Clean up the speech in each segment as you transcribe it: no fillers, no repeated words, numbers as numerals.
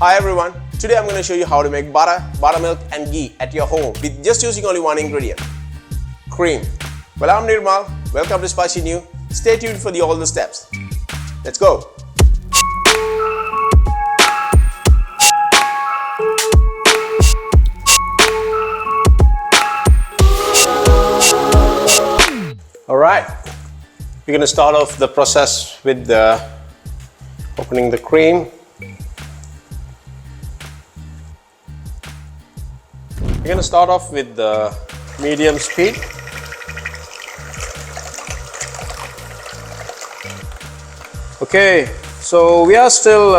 Hi everyone, today I'm going to show you how to make butter, buttermilk and ghee at your home with just using only one ingredient, cream. Well, I'm Nirmal, welcome to Spicy New. Stay tuned for all the steps. Let's go. Alright, we're going to start off the process with opening the cream. We're going to start off with the medium speed. Okay, so we are still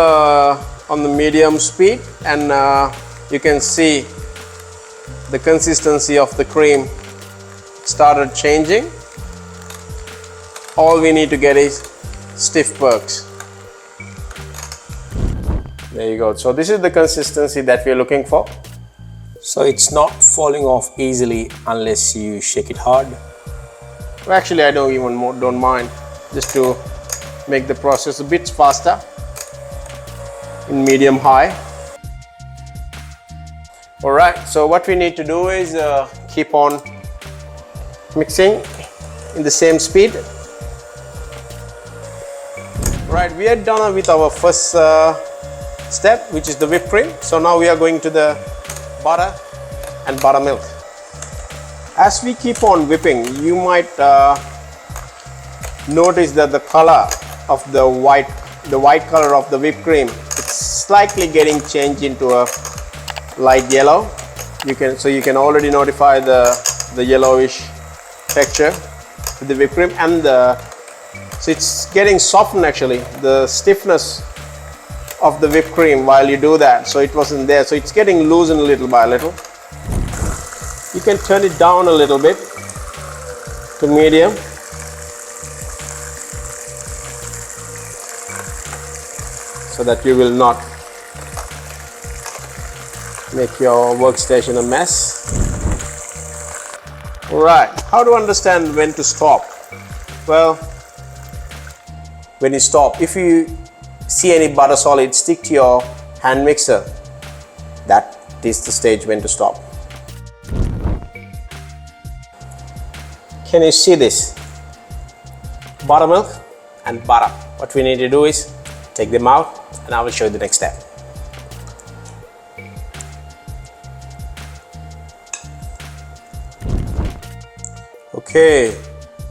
on the medium speed, and you can see the consistency of the cream started changing. All we need to get is stiff pearls. There you go. So this is the consistency that we're looking for. So it's not falling off easily unless you shake it hard. Well, actually, I don't mind, just to make the process a bit faster in medium high. Alright, so what we need to do is keep on mixing in the same speed. Right, we are done with our first step, which is the whipped cream. So now we are going to the butter and buttermilk. As we keep on whipping, you might notice that the color of the white color of the whipped cream, it's slightly getting changed into a light yellow. You can already notify the yellowish texture with the whipped cream, and so it's getting softened actually, the stiffness of the whipped cream while you do that. So it wasn't there, so it's getting loosened little by little. You can turn it down a little bit to medium. So that you will not make your workstation a mess. Alright, how to understand when to stop? Well, when you stop, if you see any butter solid stick to your hand mixer, that is the stage when to stop. Can you see this? Buttermilk and butter. What we need to do is take them out, and I will show you the next step. Okay,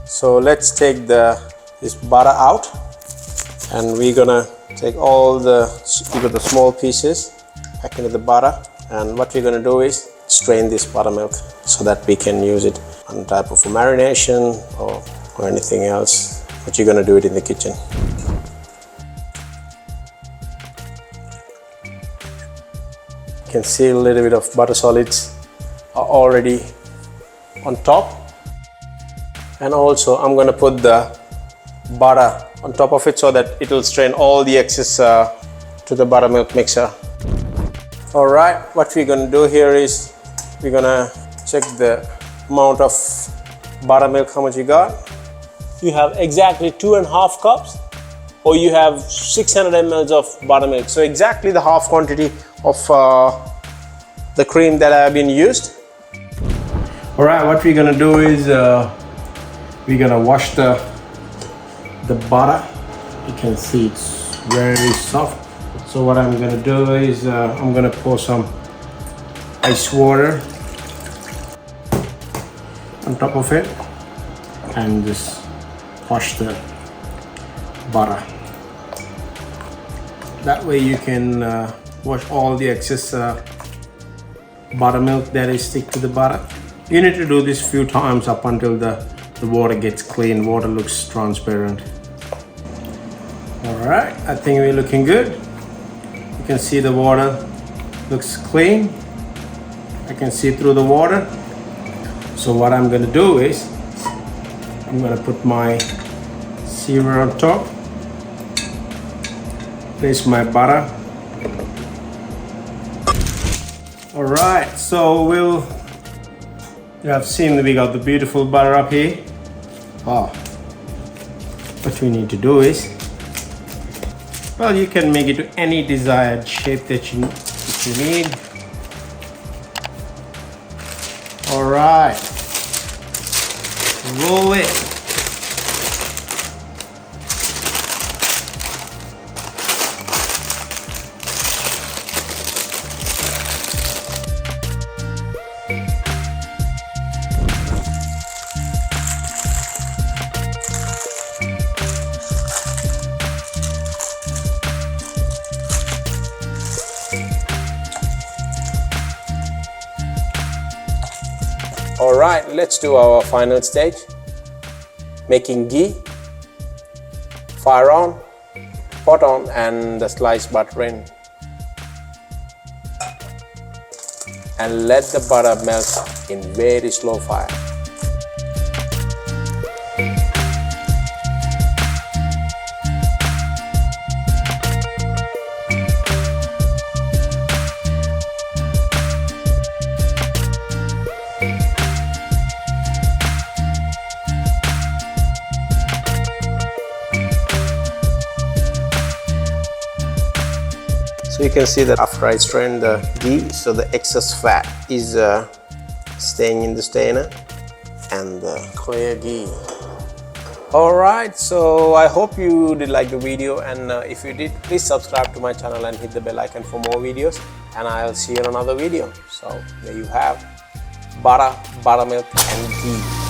so let's take this butter out, and we're gonna take all the small pieces back into the butter, and what we're gonna do is strain this buttermilk so that we can use it on type of a marination or anything else, but you're gonna do it in the kitchen. You can see a little bit of butter solids are already on top, and also I'm gonna put the butter on top of it so that it will strain all the excess to the buttermilk mixer. Alright, what we're gonna do here is we're gonna check the amount of buttermilk, how much you got. You have exactly 2.5 cups, or you have 600 ml of buttermilk. So exactly the half quantity of the cream that I have been used. Alright, what we're gonna do is we're gonna wash the butter. You can see it's very soft. So what I'm gonna do is I'm gonna pour some ice water on top of it and just wash the butter. That way you can wash all the excess buttermilk that is stick to the butter. You need to do this few times up until the water gets clean, water looks transparent. Alright, I think we're looking good. You can see the water looks clean. I can see through the water. So what I'm going to do is I'm going to put my sealer on top, place my butter. Alright, so you have seen that we got the beautiful butter up here. What we need to do is, Well, you can make it to any desired shape that you need. All right, roll it. Alright, let's do our final stage, making ghee. Fire on, pot on, and the sliced butter in. And let the butter melt in very slow fire. So you can see that after I strain the ghee, so the excess fat is staying in the strainer and the clear ghee. Alright, so I hope you did like the video, and if you did, please subscribe to my channel and hit the bell icon for more videos, and I'll see you in another video. So there you have butter, buttermilk and ghee.